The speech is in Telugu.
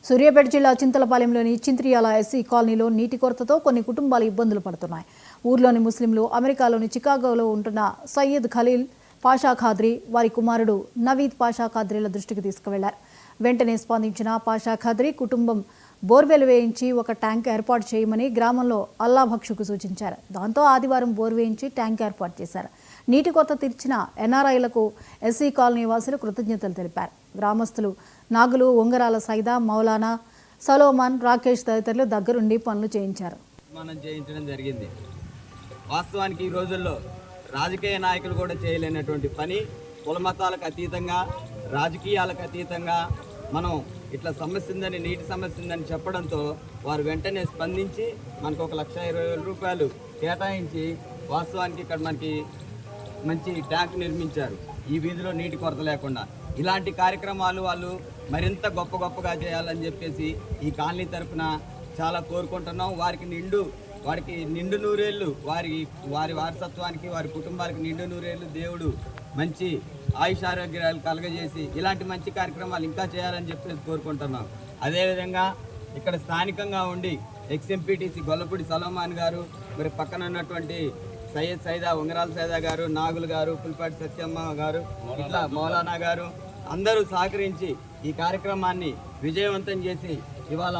సూర్యాపేట జిల్లా చింతలపాలెంలోని చింత్రియాల ఎస్సీ కాలనీలో నీటి కొరతతో కొన్ని కుటుంబాలు ఇబ్బందులు పడుతున్నాయి. ఊర్లోని ముస్లింలు అమెరికాలోని చికాగోలో ఉంటున్న సయ్యద్ ఖలీల్ పాషా ఖాద్రీ వారి కుమారుడు నవీద్ పాషా ఖాద్రీల దృష్టికి తీసుకువెళ్లారు. వెంటనే స్పందించిన పాషా ఖాద్రీ కుటుంబం బోర్వెల్ వేయించి ఒక ట్యాంక్ ఏర్పాటు చేయమని గ్రామంలో అల్లాభక్షకు సూచించారు. దాంతో ఆదివారం బోర్ వేయించి ట్యాంక్ ఏర్పాటు చేశారు. నీటి కొరత తీర్చిన ఎన్ఆర్ఐలకు ఎస్సీ కాలనీ వాసులు కృతజ్ఞతలు తెలిపారు. గ్రామస్తులు నాగులు, ఉంగరాల సైదా, మౌలానా, సలోమాన్, రాకేష్ తదితరులు దగ్గరుండి పనులు చేయించారు. చేయించడం జరిగింది. వాస్తవానికి ఈ రోజుల్లో రాజకీయ నాయకులు కూడా చేయలేనటువంటి పని, కుల మతాలకు అతీతంగా, రాజకీయాలకు అతీతంగా మనం ఇట్లా సమస్య ఉందని, నీటి సమస్య ఉందని చెప్పడంతో వారు వెంటనే స్పందించి మనకు 1,20,000 రూపాయలు కేటాయించి వాస్తవానికి ఇక్కడ మనకి మంచి ట్యాంక్ నిర్మించారు. ఈ వీధిలో నీటి కొరత లేకుండా ఇలాంటి కార్యక్రమాలు వాళ్ళు మరింత గొప్పగా చేయాలని చెప్పేసి ఈ కాలనీ తరఫున చాలా కోరుకుంటున్నాం. వారికి నిండు నూరేళ్ళు, వారి వారసత్వానికి, వారి కుటుంబానికి నిండు నూరేళ్ళు దేవుడు మంచి ఆయుష్ ఆరోగ్యాలు కలగజేసి ఇలాంటి మంచి కార్యక్రమాలు ఇంకా చేయాలని చెప్పేసి కోరుకుంటున్నాం. అదేవిధంగా ఇక్కడ స్థానికంగా ఉండి ఎక్స్ఎంపీటీసీ గొల్లపూడి సలోమాన్ గారు, మరి పక్కన ఉన్నటువంటి సయ్యద్ సైదా, ఉంగరాల సైదా గారు, నాగులు గారు, పులిపాటి సత్యమ్మ గారు, ఇట్లా మౌలానా గారు అందరూ సహకరించి ఈ కార్యక్రమాన్ని విజయవంతం చేసి ఇవాళ